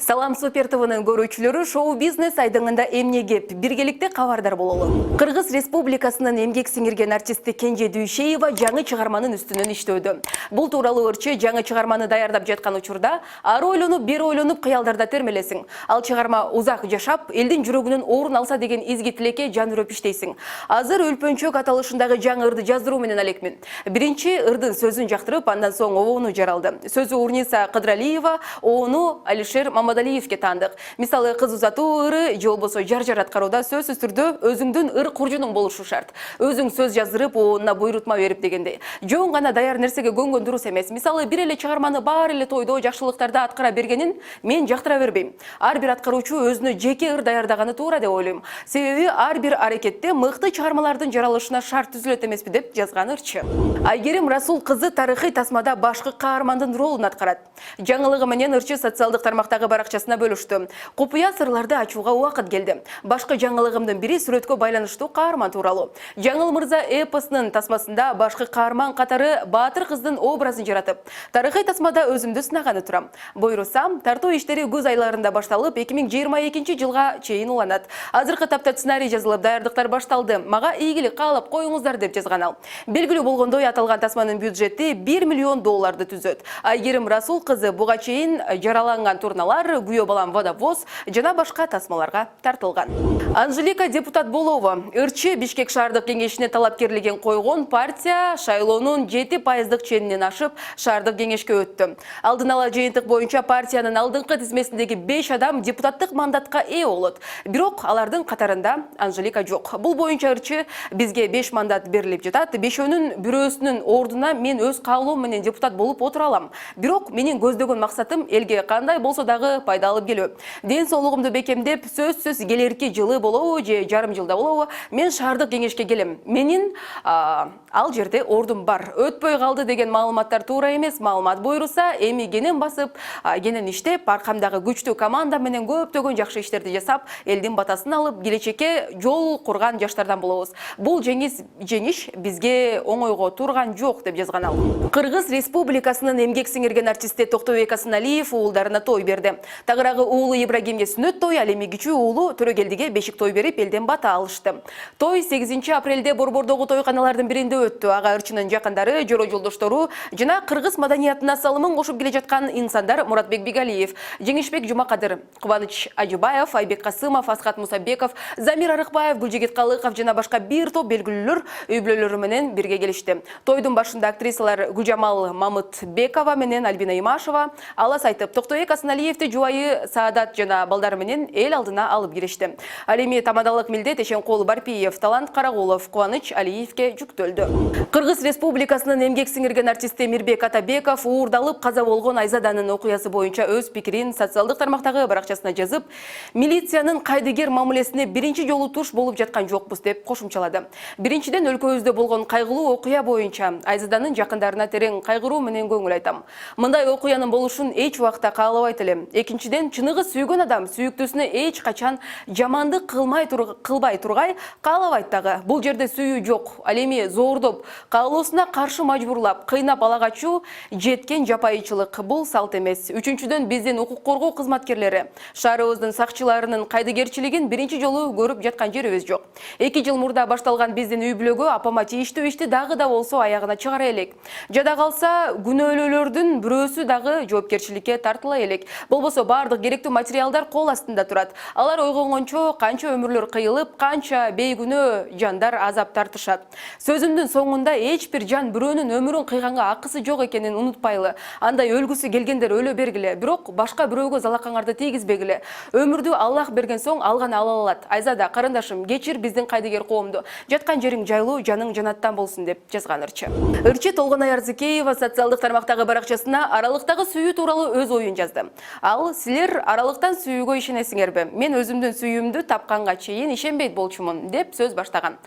Салам Супер ТВ'нын көрүүчүлөрү, шоу-бизнес айдыңында эмне кеп, биргеликте кабардар бололу. Кыргыз Республикасынын эмгек сиңирген артисти Кенже Дүйшеева жаңы чыгарманын үстүнөн иштөөдө. Бул тууралуу ырчы жаңы чыгарманы даярдап жаткан учурда ары ойлонуп, бери ойлонуп кыялдарда термелесиң. Ал чыгарма узак жашап, элдин жүрөгүнөн орун алса деген изги тилекке жан үрөп иштейсиң. Азыр Өлпөнчөк аталышындагы жаңы ырды жаздыруу менен алекмин. Биринчи ырдын сөзүн жактырып, андан соң обоону жаралды. Сөзү Урниса Кыдралиева, обоону Алишер Мамадалиевке таандык. Мисалы, кыз узатуу ыры же болбосо жар аткарууда сөзсүз түрдө өзүңдүн ыр куржунуң болушу шарт. Өзүң сөз жаздырып, оонуна буйрутма берип дегендей. Жөн гана даяр нерсеге көнгөн дурус эмес. Мисалы, бир эле чыгарманы баары эле тойдо, жакшылыктарда аткара бергенин мен жактыра бербейм. Ар бир аткаруучу өзүнө жеке ыр даярдаганы туура деп ойлойм. Себеби ар бир аракетте мыкты чыгармалардын жаралышына шарт түзүлөт эмеспи деп жазган ырчы. Айгерим Расул кызы тарыхый тасмада башкы каармандын ролун аткарат. Жаңылыгы менен ырчы социалдык тармактагы баракчасына бөлүштү. Купуя сырларды ачууга убакыт келди. Башкы жаңылыгымдын бири сүрөткө байланыштуу каарман тууралуу. Жаңыл мырза эпосунун тасмасында башкы каарман катары баатыр кыздын образын жаратып, тарыхый тасмада өзүмдү сынаганы турам. Буйрусам, тартуу иштери күз айларында башталып, 2022 жылга чейин уланат. Азыркы тапта сценарий жазылып, даярдыктар башталды. Мага ийгилик каалап коюңуздар деп жазган ал. Белгилүү болгондой, аталган тасманын бюджети $1 миллион түзөт. Айгерим Расул кызы буга чейин жараланган турналар «Күйөө балам водовоз» жана башка тасмаларга тартылган. Анжелика депутат болобу? Ырчы Бишкек шаардык кеңешине талапкерлигин койгон партия шайлоонун 7% ченинен ашып шаардык кеңешке өттү. Алдын ала жыйынтык боюнча партиянын алдыңкы тизмесиндеги 5 адам депутаттык мандатка ээ болот. Бирок алардын катарында Анжелика жок. Бул боюнча ырчы бизге 5 мандат берилип жатат. Бешөөнүн бирөөсүнүн ордуна мен өз каалоом менен депутат болуп отура алам. Бирок менин көздөгөн максатым элге кандай болсо дагы пайда алып келүү. Ден соолугумду бекемдеп, сөзсүз келерки жылы болобу же жарым жылда болобу, мен шаардык кеңешке келем. Менин ал жерде ордум бар. Өтпөй калды деген маалыматтар туура эмес. Маалымат буйруса, эми кенен басып, кенен иштеп, аркамдагы күчтүү команда менен көптөгөн жакшы иштерди жасап, элдин батасын алып, келечекке жол курган жаштардан болобуз. Бул жеңиш бизге оңойго турган жок деп жазган ал. Кыргыз Республикасынын эмгек сиңирген артисти Токтобек Асыналиев уулдарына той берди. Тагыраагы уулу Ибрагимге сүнөт той, ал эми кичүү уулу Төрөгелдиге бешик той берип, элден бата алышты. Той 8 апрелде Борбордогу тойканалардын биринде өттү. Ага ырчынын жакындары, жора жолдоштору жана кыргыз маданиятына салымын кошуп келе жаткан инсандар Муратбек Бигалиев, Жеңишбек Жумакадыр, Кубаныч Ажыбаев, Айбек Касымов, Асхат Мусабеков, Замир Арыкбаев, Гүлжигит Калыков жана башка бир топ белгилүүлөр үй бүлөлөрү менен бирге келишти. Тойдун башында актрисалар Гүлжамал Мамытбекова менен Альбина Имашева алас айтып, Токтобек Асыналиевди жубайы Саадат жана балдары менен эл алдына алып киришти. Ал эми тамадалык милдет Эшенкол Барпиев, Талант Карагулов, Кубаныч Алиевке жүктөлдү. Кыргыз Республикасынын эмгек сиңирген артисти Мирбек Атабеков уурдалып каза болгон Айзаданын окуясы боюнча өз пикирин социалдык тармактагы баракчасына жазып, милициянын кайдыгер мамилесине биринчи жолу туш болуп жаткан жокпуз деп кошумчалады. Биринчиден, өлкөбүздө болгон кайгылуу окуя боюнча Айзаданын жакындарына терең кайгыруу менен көңүл айтам. Мындай окуянын болушун эч убакта каалабайт элем. Экинчиден, чыныгы сүйгөн адам сүйүктүүсүнө эч качан жамандык кылбай тургай каалабайт дагы. Бул жерде сүйүү жок. Ал эми зордоп, каалоосуна каршы мажбурлап, кыйнап ала качуу жеткен жапайычылык. Бул салт эмес. Үчүнчүдөн, биздин укук коргоо кызматкерлери, шаарыбыздын сакчыларынын кайдыгерчилигин биринчи жолу көрүп жаткан жерибиз жок. 2 жыл мурда башталган биздин үй бүлөгө апама тийиштүү ишти дагы да болсо аягына чыгара элек. Жада калса, күнөөлүүлөрдүн бирөөсү дагы жоопкерчиликке тартыла элек. Болбосо бардык керектүү материалдар кол астында турат. Алар ойгонгончо канча өмүрлөр кыйылып, канча бейгүнөө жандар азап тартышат. Сөзүмдүн соңунда эч бир жан бирөөнүн өмүрүн кыйганга акысы жок экенин унутпайлы. Андай өлгүсү келгендер өлө бергиле, бирок башка бирөөгө залакаңарды тийгизбегиле. Өмүрдү Аллах берген соң алганы ала алат. Айзада, карындашым, кечир биздин кайдыгер коомду. Жаткан жериң жайлуу, жаның жанаттан болсун деп жазган ырчы. Ырчы Толгонай Арзыкеева социалдык тармактагы баракчасына аралыктагы сүйүү тууралуу өз оюн жазды. Ал: силер аралыктан сүйүүгө ишенесиңерби? Мен өзүмдүн сүйүүмдү тапканга чейин ишенбейт болчумун деп сөз баштаган.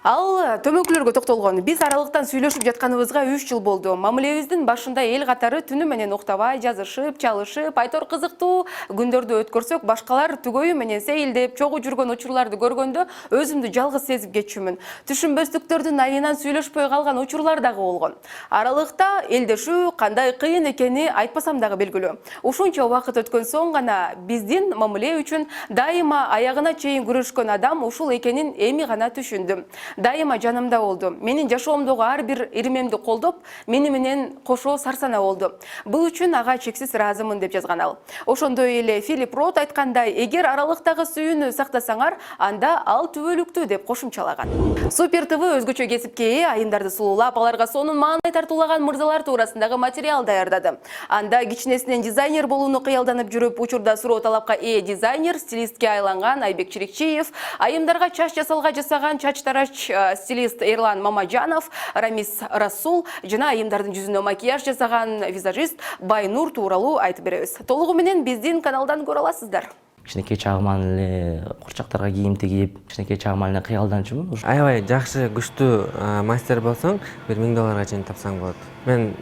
Ал төмөнкүлөргө токтолгон. Биз аралыктан сүйлөшүп жатканыбызга 3 жыл болду. Мамилебиздин башында эл катары түнү менен уктабай, жазышып, чалышып, айтор кызыктуу күндөрдү өткөрсөк, башкалар түгөйү менен сейилдеп, чогуу жүргөн учурларды көргөндө өзүмдү жалгыз сезип кетчүмүн. Түшүнбөстүктөрдүн айынан сүйлөшпөй калган учурлар дагы болгон. Аралыкта элдешүү кандай кыйын экени айтпасам дагы белгилүү. Ушунча убакыт өткөн соң гана биздин мамиле үчүн дайыма аягына чейин күрөшкөн адам ушул экенин эми гана түшүндүм. Дайыма жанымда болду. Менин жашоомдогу ар бир иримемди колдоп, мени менен кошо сарсана болду. Бул үчүн ага чексиз ыраазымын деп жазган ал. Ошондой эле Филипп Рот айткандай, эгер аралыктагы сүйүүнү сактасаңар, анда ал түбөлүктүү деп кошумчалаган. Супер ТВ өзгөчө кесипке ээ айымдарды сулуулап, аларга сонун маанай тартуулаган мырзалар туурасындагы материал даярдады. Анда кичинесинен дизайнер болууну кыялданып жүрүп, учурда суроо талапка ээ дизайнер, стилистке айланган Айбек Чирикчиев, айымдарга чач жасалга жасаган чачтарач стилист Эрлан Мамажанов, Рамис Расул жана айымдардын жүзүнө макияж жасаган визажист Байнур тууралуу айтып беребиз. Толугу менен биздин каналдан көрө аласыздар. Кичинекей чагыман эле курчактарга кийим тигип, кичинекей чагыман эле кыялданчумун. Аябай жакшы күчтүү мастер болсоң, $1000 чейин тапсаң болот. Мен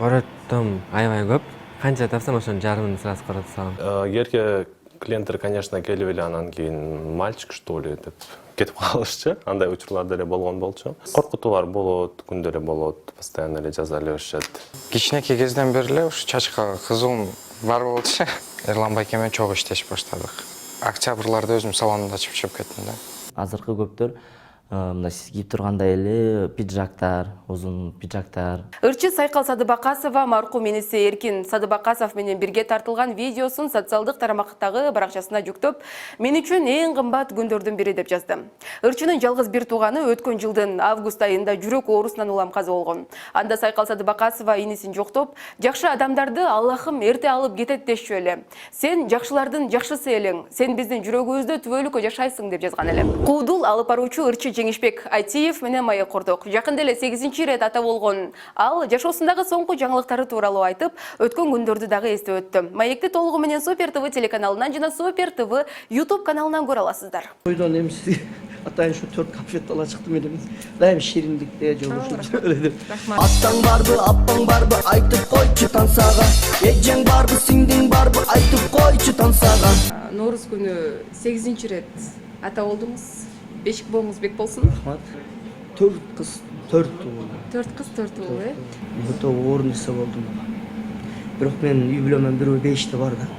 коротом аябай көп. Канча тапсам ошонун жарымын сразу коротуп салам. Ерке клиенттер, конечно, келип эле анан кийин мальчик что ли деп кетип калышчу. Андай учурлар деле болгон болчу. Коркутуулар болот, күндө эле болот, постоянно эле жаза эле беришет. Кичинекей кезден бери эле ушу чачка кызуум бар болчу. Эрлан байке менен чогуу иштешип баштадык. Октябрларда өзүм салонумду ачып чыгып кеттим да. Азыркы көптөр мына сиз кийип тургандай эле пиджактар, узун пиджактар. Ырчы Сайкал Садыбакасова маркум иниси Эркин Садыбакасов менен бирге тартылган видеосун социалдык тарамактагы баракчасына жүктөп, мен үчүн эң кымбат күндөрдүн бири деп жазды. Ырчынын жалгыз бир тууганы өткөн жылдын август айында жүрөк оорусунан улам каза болгон. Анда Сайкал Садыбакасова инисин жоктоп, жакшы адамдарды Аллахым эрте алып кетет дешчү эле. Сен жакшылардын жакшысы элең, сен биздин жүрөгүбүздө түбөлүккө жашайсың деп жазган эле. Куудул алып баруучу Ырчы Жеңишбек Айтиев менен маек курдук. Жакында эле 8-рет ата болгон. Ал жашоосундагы соңку жаңылыктары тууралуу айтып, өткөн күндөрдү дагы эстеп өттү. Маекти толугу менен Супер ТВ телеканалынан жана Супер ТВ YouTube каналынан көрө аласыздар. Тойдон эмси атайын ушу 4 конфет ала чыктым элем. Дайым шириндикте жолугушуп эле деп. Атаң барбы, апаң барбы, айтып койчу тансага. Эжең барбы, сиңдиң барбы, айтып койчу тансага. Нооруз күнү 8-рет ата болдуңуз. Бешик боңуз бек болсун. Рахмат. 4 кыз, 4 уул. 4 кыз, 4 уул, э? Өтө орунуса болдум. Бирок мен үй бүлөмөн бирөө 5те бар да.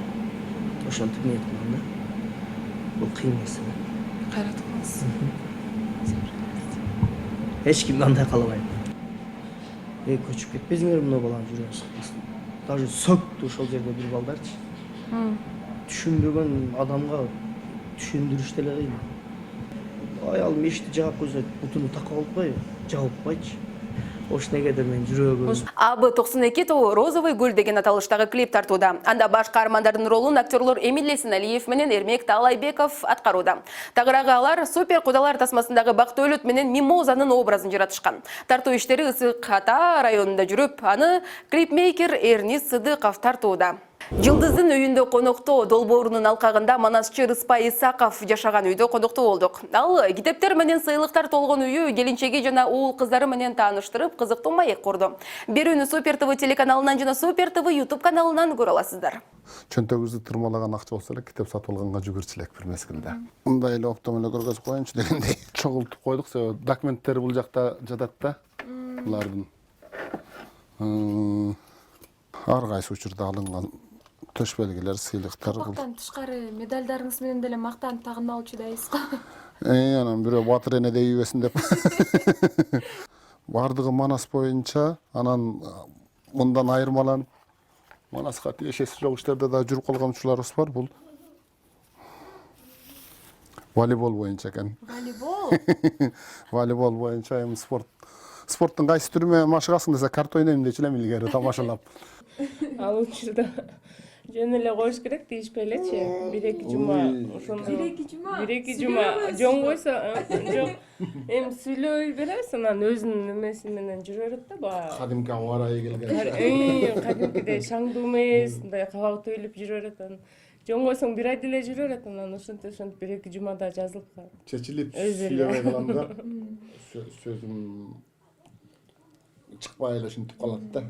Ошентип ниет кылдым да. Бул кыйын нерсе. Кайратыңыз. Эч ким андай калабайт. Көчүп кетпесиңер мына баланы жүрөң сыкпасын. Даже сөктү ошол жерде бир балдарчы. Түшүнбөгөн адамга түшүндүрүш деле кыйын. Аялым эшикти жаап койсо, бутуну така болуп койбу? Жабып койчу. Ошнегедир мен жүрөгүм. АБ92 тобу «Розовый гүл» деген аталыштагы клип тартууда. Анда баш каармандардын ролун актерлор Эмиль Эсеналиев менен Эрмек Таалайбеков аткарууда. Тагыраагы алар Супер кудалар тасмасындагы Бактуу өлөт менен Мимозанын образын жаратышкан. Тартуу иштери Ысык Ата районунда жүрүп, аны клипмейкер Эрнис Сыдыков тартууда. Жылдыздын үйүндө коноктоо долбоорунун алкагында манасчы Рыспай Исаков жашаган үйдө коноктоо болдук. Ал китептер менен сыйлыктар толгон үйү келинчеги жана уул кыздары менен тааныштырып, кызыктуу маек курду. Берүүнү Супер ТВ телеканалынан жана Супер ТВ YouTube каналынан көрө аласыздар. Чөнтөгүбүздү тырмалаган акча болсо эле китеп сатып алганга жүгүрчү элек бир мезгилде. Мындай эле оптом эле көргөзүп коеюнчу дегендей чогултуп койдук. Себеби документтери бул жакта жатат да. Булардын ар кайсы учурда алынган төш белгилер, сыйлыктар. Мактан тышкары медальдарыңыз менен деле мактанып тагынмалчу дайсыз го. Анан бирөө батыр эне дейбесин деп. Бардыгы Манас боюнча, анан мындан айырмаланып Манаска тиешеси жок иштерде да жүрүп калган учурларыбыз бар. Бул волейбол боюнча экен. Волейбол? Волейбол боюнча эми спорттун кайсы түрү менен машыгасың десе, карта ойнойм дечү элем илгери тамашалап. Ал учурда жөн эле коюш керек дейишпей элечи. 1-2 жума ошондо 1-2 жума жон койсо жок. Эми сүйлөй беребиз, анан өзүнүн эмеси менен жүрө берет да баа. Кадимки аварайы келген. Кадимкидей шаңдуу эмес, мындай кабак төйлүп жүрө берет. Жөн койсоң бир ай деле жүрө берет, анан ошентип 1-2 жумада жазылып калат. чечилип Өзү эле. сүйлөбөй калганда сөзүм чыкпай эле ушинтип калат да.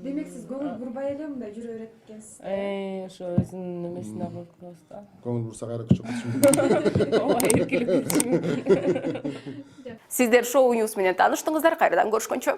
Демек сиз көңүл бурбай эле мындай жүрө берет экенсиз. Ошо өзүнүн немесине коюп коебуз да. Көңүл бурса кайра күчөп Ооба, эркелик. Сиздер шоу Ньюс менен тааныштыңыздар. Кайрадан көрүшкөнчө.